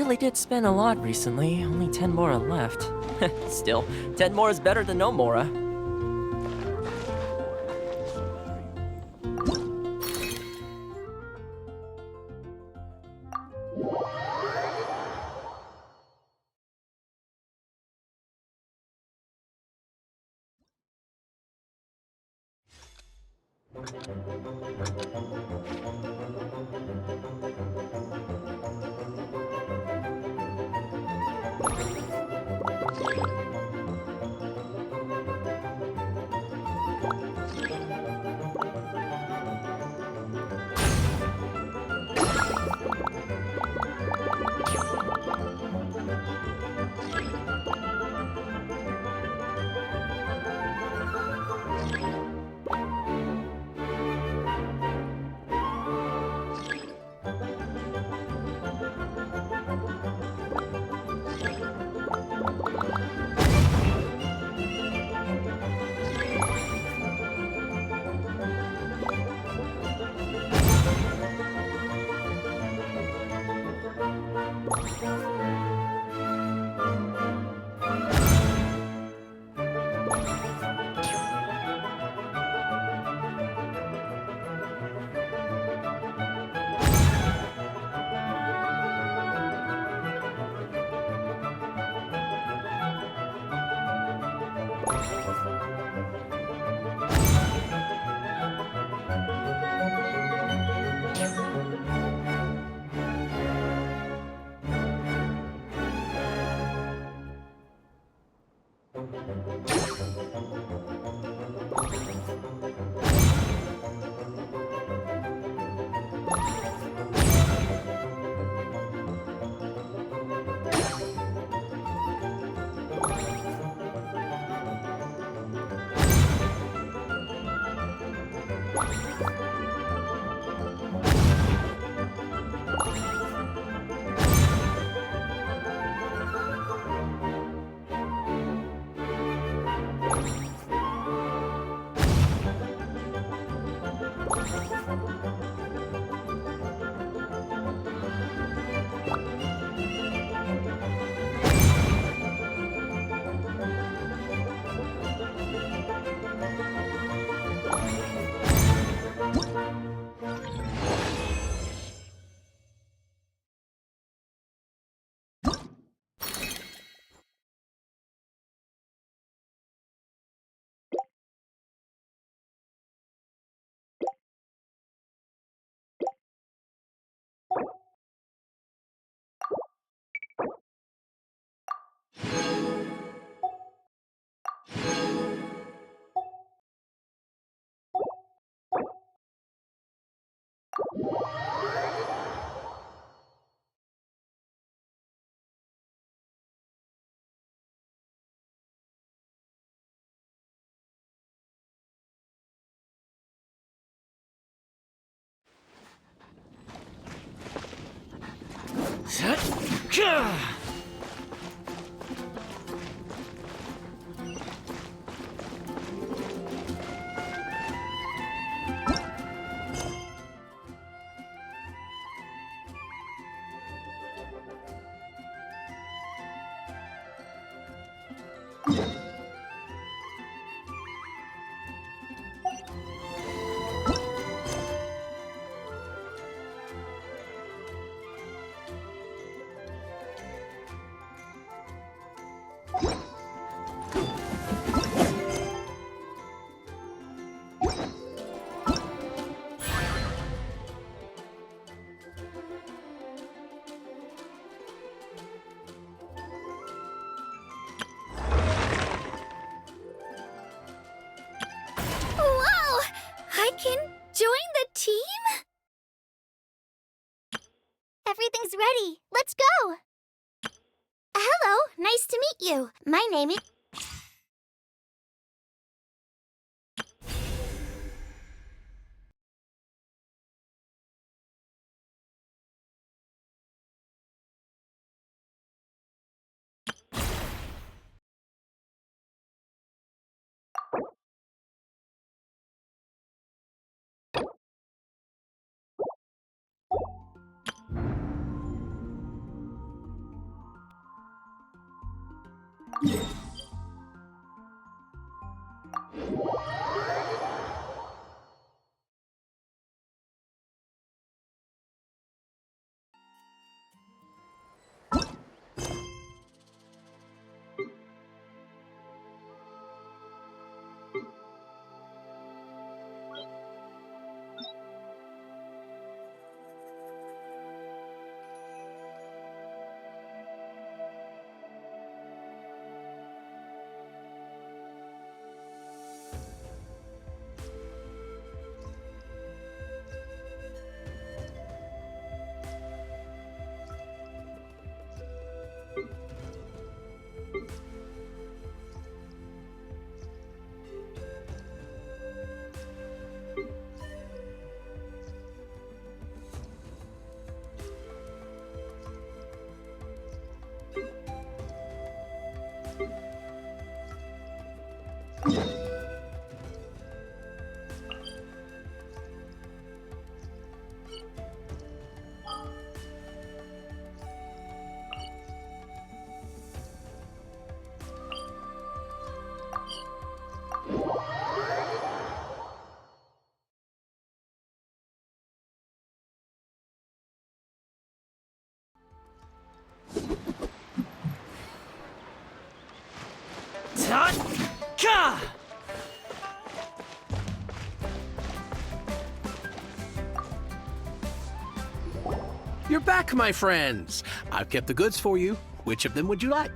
really did spend a lot recently. Only 10 Mora left. Still, 10 more is better than no Mora. I can join the team? Everything's ready. Let's go! Hello, nice to meet you. My name is... Ta-ka! You're back, my friends. I've kept the goods for you. Which of them would you like?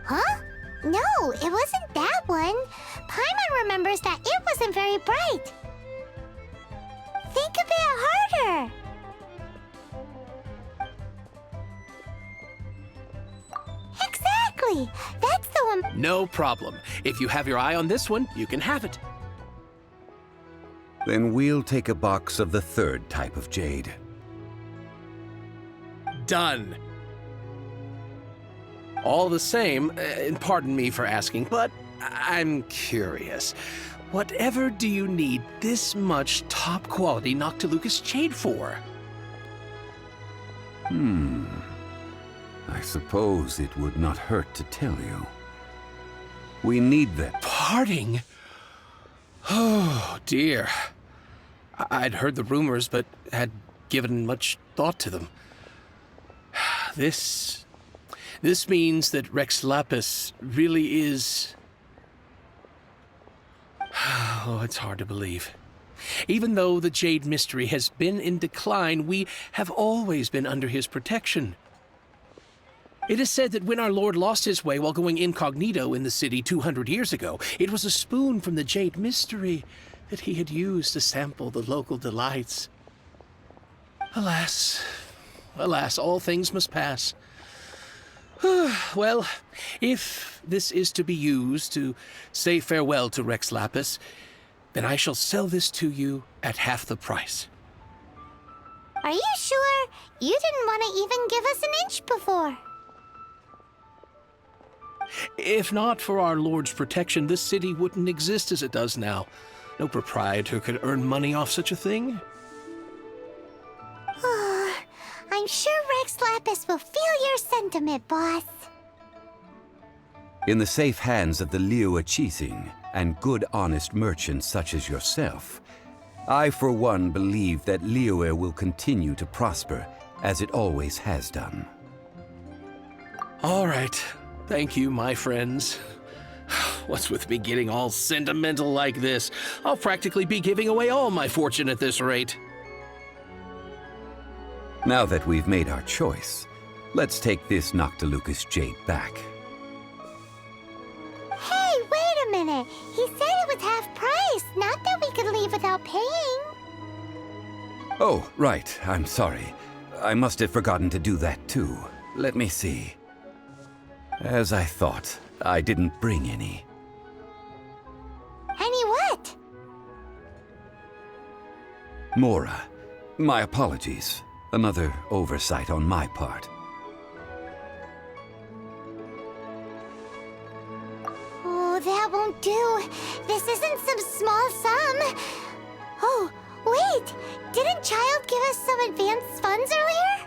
Huh? No, it wasn't that one. Paimon remembers that it wasn't very bright. Think a bit harder. Exactly. That's the one. No problem. If you have your eye on this one, you can have it. Then we'll take a box of the third type of jade. Done. All the same, and pardon me for asking, but I'm curious. Whatever do you need this much top-quality Noctilucous jade for? I suppose it would not hurt to tell you. We need them. Parting? Oh, dear. I'd heard the rumors, but had given much thought to them. This means that Rex Lapis really is... Oh, it's hard to believe. Even though the Jade Mystery has been in decline, we have always been under his protection. It is said that when our Lord lost his way while going incognito in the city 200 years ago, it was a spoon from the Jade Mystery that he had used to sample the local delights. Alas, alas, all things must pass. Well, if this is to be used to say farewell to Rex Lapis, then I shall sell this to you at half the price. Are you sure? You didn't want to even give us an inch before. If not for our Lord's protection, this city wouldn't exist as it does now. No proprietor could earn money off such a thing. I'm sure Rex Lapis will feel your sentiment, boss. In the safe hands of the Liu Achising and good honest merchants such as yourself, I for one believe that Liyue will continue to prosper as it always has done. All right. Thank you, my friends. What's with me getting all sentimental like this? I'll practically be giving away all my fortune at this rate. Now that we've made our choice, let's take this Noctilucous jade back. Hey, wait a minute. He said it was half price, not that we could leave without paying. Oh, right. I'm sorry. I must have forgotten to do that too. Let me see. As I thought, I didn't bring any. Any what? Mora, my apologies. Another oversight on my part. Oh, that won't do. This isn't some small sum. Oh, wait. Didn't Child give us some advance funds earlier?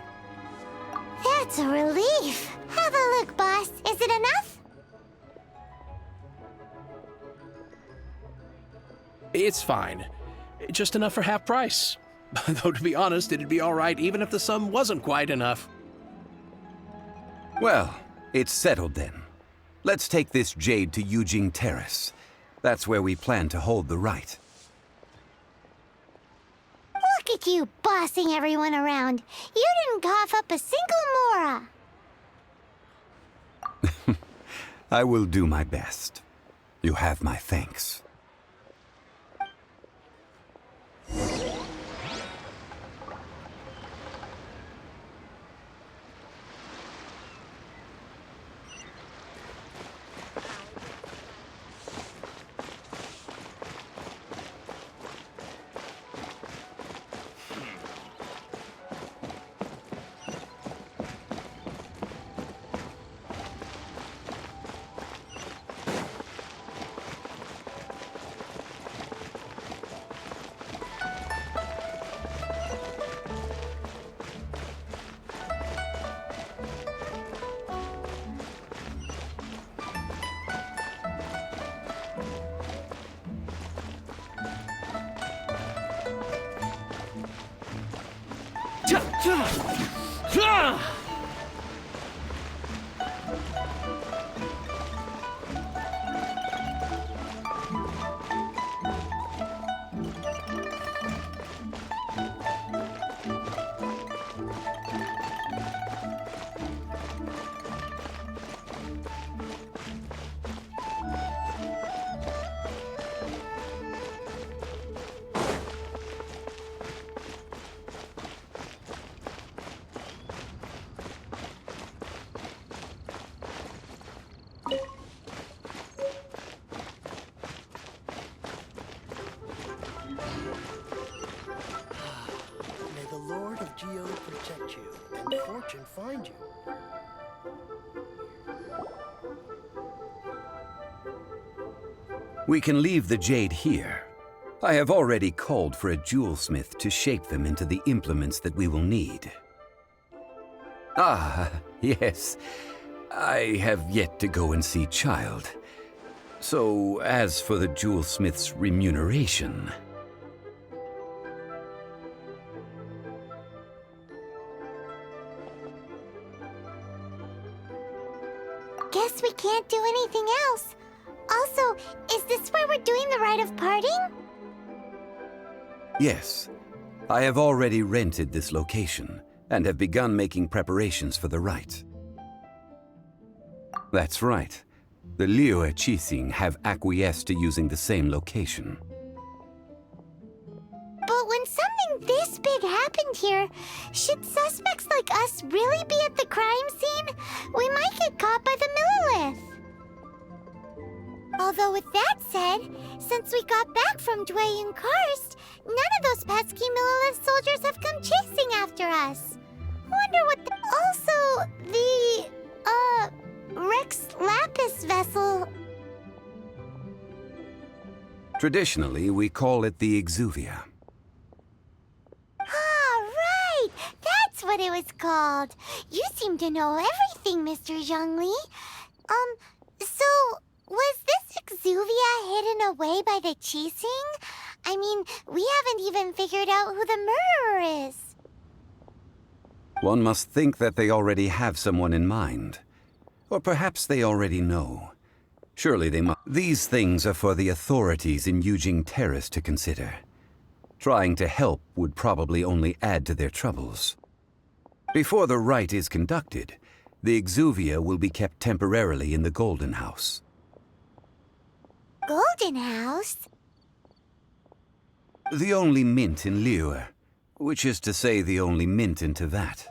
That's a relief. Have a look, boss. Is it enough? It's fine. Just enough for half price. Though, to be honest, it'd be all right even if the sum wasn't quite enough. Well, it's settled then. Let's take this jade to Yujing Terrace. That's where we plan to hold the rite. Look at you bossing everyone around. You didn't cough up a single mora. I will do my best. You have my thanks. May the Lord of Geo protect you and fortune find you. We can leave the jade here. I have already called for a jewelsmith to shape them into the implements that we will need. Ah, yes. I have yet to go and see Child. So, as for the jewelsmith's remuneration... Guess we can't do anything else. Also, is this where we're doing the rite of parting? Yes. I have already rented this location, and have begun making preparations for the rite. That's right. The Liyue Qixing have acquiesced to using the same location. But when something this big happened here, should suspects like us really be at the crime scene? We might get caught by the Millilith. Although with that said, since we got back from Dway and Karst, none of those pesky Millilith soldiers have come chasing after us. Wonder what the... Also, the... Rex Lapis vessel... Traditionally, we call it the Exuvia. Ah, right! That's what it was called. You seem to know everything, Mr. Zhongli. So, was this Exuvia hidden away by the Qixing? I mean, we haven't even figured out who the murderer is. One must think that they already have someone in mind. Or perhaps they already know. Surely they must. These things are for the authorities in Yujing Terrace to consider. Trying to help would probably only add to their troubles. Before the rite is conducted, the Exuvia will be kept temporarily in the Golden House. Golden House? The only mint in Liyue, which is to say the only mint in Teyvat.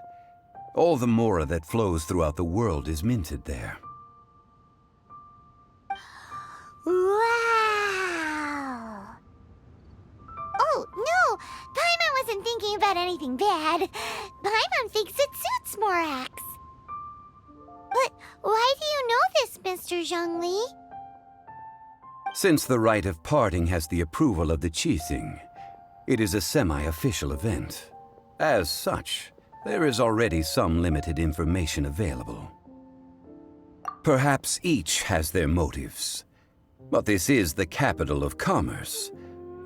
All the mora that flows throughout the world is minted there. Wow! Oh, no! Paimon wasn't thinking about anything bad. Paimon thinks it suits Morax. But why do you know this, Mr. Zhongli? Since the rite of parting has the approval of the Qixing, it is a semi-official event. As such, there is already some limited information available. Perhaps each has their motives, but this is the capital of commerce.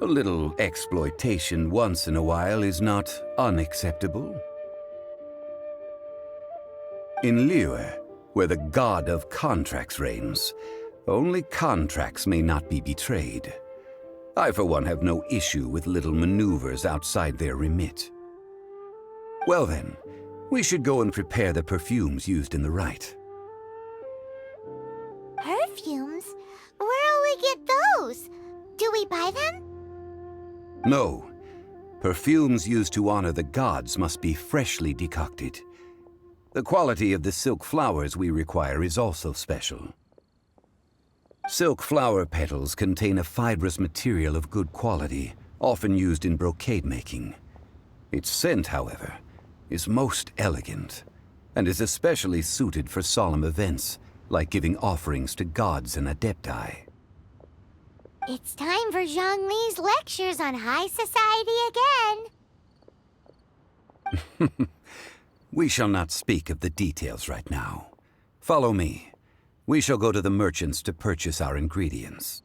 A little exploitation once in a while is not unacceptable. In Liyue, where the god of contracts reigns, only contracts may not be betrayed. I, for one, have no issue with little maneuvers outside their remit. Well then, we should go and prepare the perfumes used in the rite. Perfumes? Where'll we get those? Do we buy them? No. Perfumes used to honor the gods must be freshly decocted. The quality of the silk flowers we require is also special. Silk flower petals contain a fibrous material of good quality, often used in brocade making. Its scent, however, is most elegant, and is especially suited for solemn events, like giving offerings to gods and adepti. It's time for Zhongli's lectures on high society again. We shall not speak of the details right now. Follow me. We shall go to the merchants to purchase our ingredients.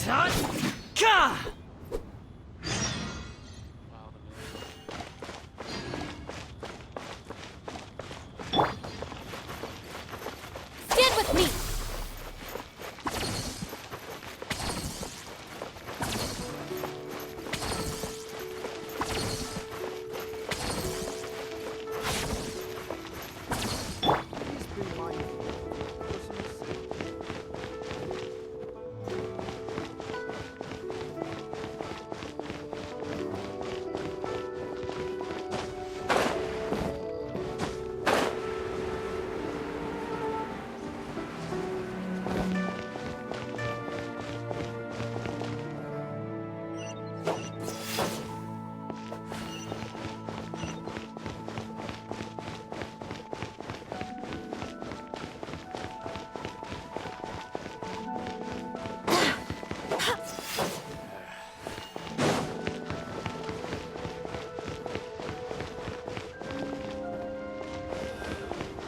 Ta-ka! Stand with me!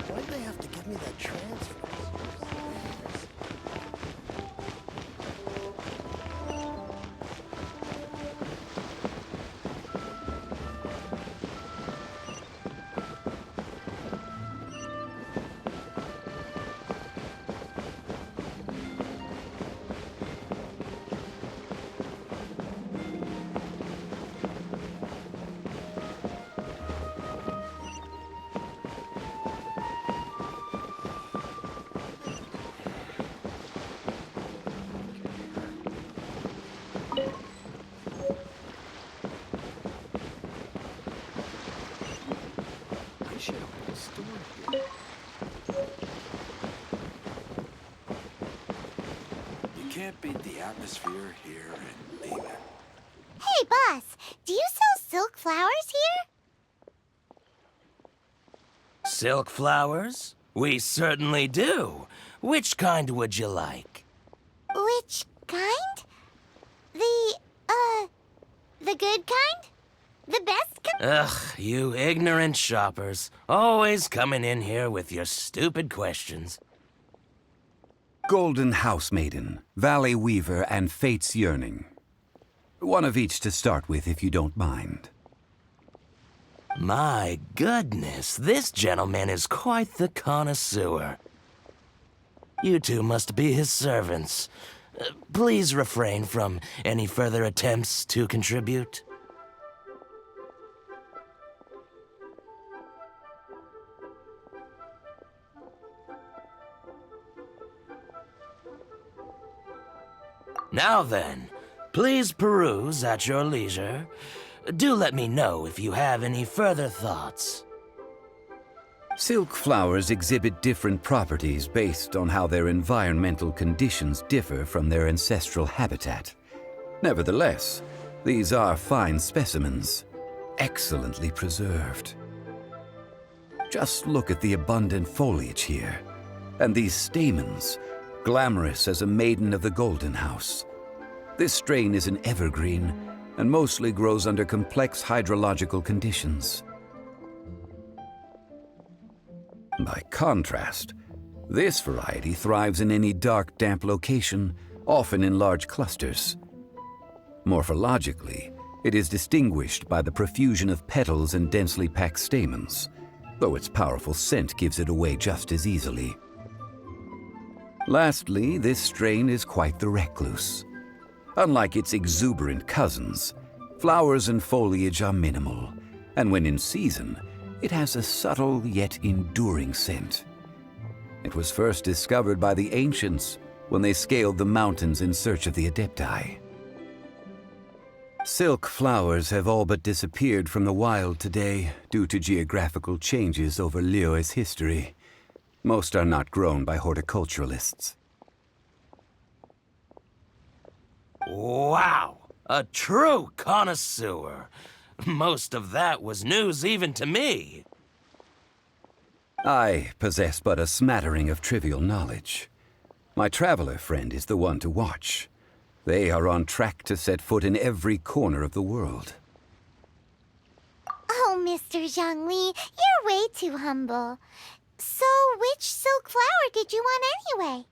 Why'd they have to give me that transfer? I should open a store here. You can't beat the atmosphere here in Liyue. Hey, boss, do you sell silk flowers here? Silk flowers? We certainly do. Which kind would you like? Which kind? The good kind? The best kind? Ugh, you ignorant shoppers. Always coming in here with your stupid questions. Golden Housemaiden, Valley Weaver, and Fate's Yearning. One of each to start with, if you don't mind. My goodness, this gentleman is quite the connoisseur. You two must be his servants. Please refrain from any further attempts to contribute. Now then, please peruse at your leisure. Do let me know if you have any further thoughts. Silk flowers exhibit different properties based on how their environmental conditions differ from their ancestral habitat. Nevertheless, these are fine specimens, excellently preserved. Just look at the abundant foliage here, and these stamens, glamorous as a maiden of the Golden House. This strain is an evergreen, and mostly grows under complex hydrological conditions. By contrast, this variety thrives in any dark, damp location, often in large clusters. Morphologically, it is distinguished by the profusion of petals and densely packed stamens, though its powerful scent gives it away just as easily. Lastly, this strain is quite the recluse. Unlike its exuberant cousins, flowers and foliage are minimal, and when in season, it has a subtle yet enduring scent. It was first discovered by the ancients when they scaled the mountains in search of the Adepti. Silk flowers have all but disappeared from the wild today due to geographical changes over Liyue's history. Most are not grown by horticulturalists. Wow! A true connoisseur. Most of that was news even to me. I possess but a smattering of trivial knowledge. My traveler friend is the one to watch. They are on track to set foot in every corner of the world. Oh, Mr. Zhongli, you're way too humble. So, which silk flower did you want anyway?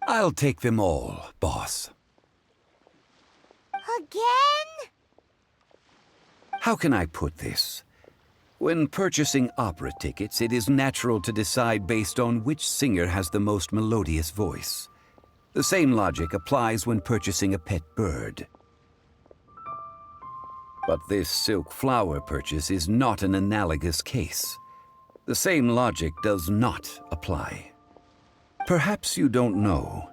I'll take them all, boss. Again? How can I put this? When purchasing opera tickets, it is natural to decide based on which singer has the most melodious voice. The same logic applies when purchasing a pet bird. But this silk flower purchase is not an analogous case. The same logic does not apply. Perhaps you don't know.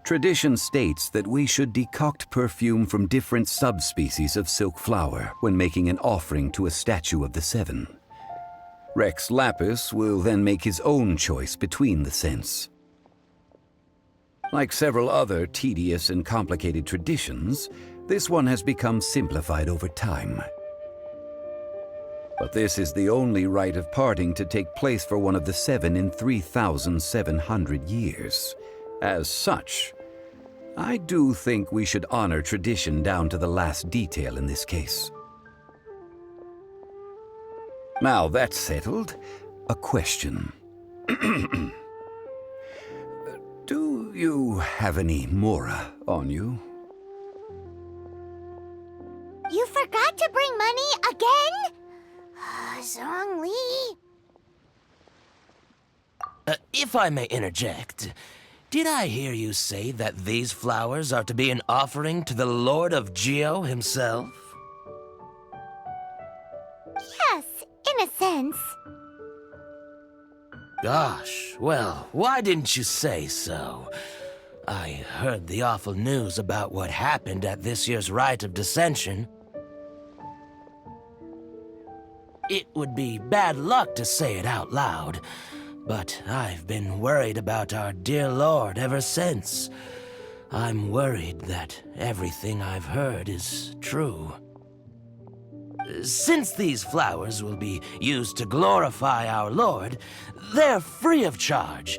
Tradition states that we should decoct perfume from different subspecies of silk flower when making an offering to a statue of the seven. Rex Lapis will then make his own choice between the scents. Like several other tedious and complicated traditions, this one has become simplified over time. But this is the only rite of parting to take place for one of the seven in 3,700 years. As such, I do think we should honor tradition down to the last detail in this case. Now that's settled, a question. Do you have any Mora on you? You forgot to bring money again? Zhongli. If I may interject, did I hear you say that these flowers are to be an offering to the Lord of Geo himself? Yes, in a sense. Gosh, well, why didn't you say so? I heard the awful news about what happened at this year's Rite of Dissension. It would be bad luck to say it out loud, but I've been worried about our dear Lord ever since. I'm worried that everything I've heard is true. Since these flowers will be used to glorify our Lord, they're free of charge.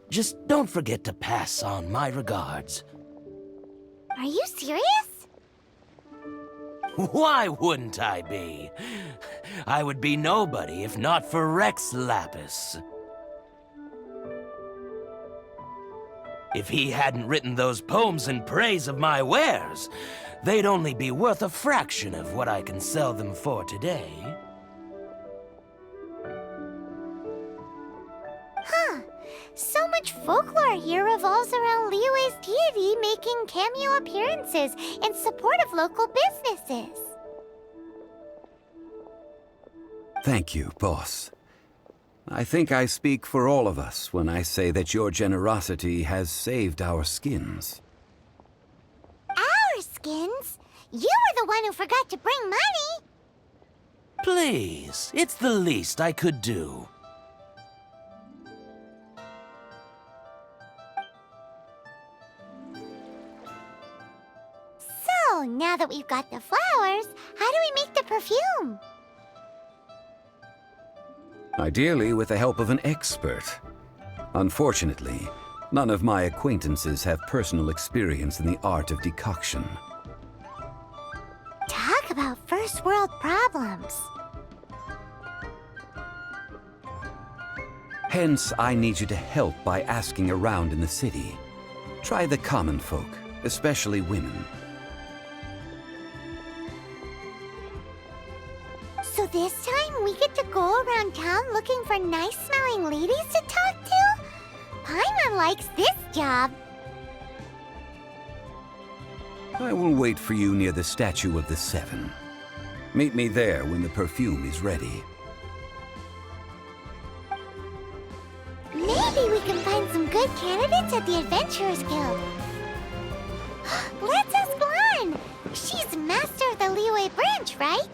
Just don't forget to pass on my regards. Are you serious? Why wouldn't I be? I would be nobody if not for Rex Lapis. If he hadn't written those poems in praise of my wares, they'd only be worth a fraction of what I can sell them for today. Huh. So much folklore here revolves around Liyue's deity making cameo appearances in support of local businesses. Thank you, boss. I think I speak for all of us when I say that your generosity has saved our skins. Our skins? You were the one who forgot to bring money. Please, it's the least I could do. So, now that we've got the flowers, how do we make the perfume? Ideally with the help of an expert. Unfortunately, none of my acquaintances have personal experience in the art of decoction. world problems. Hence, I need you to help by asking around in the city. Try the common folk, especially women. So this time we get to go around town looking for nice-smelling ladies to talk to? Paimon likes this job. I will wait for you near the Statue of the Seven. Meet me there when the perfume is ready. Maybe we can find some good candidates at the Adventurers Guild. Let's ask Lan! She's master of the Liyue branch, right?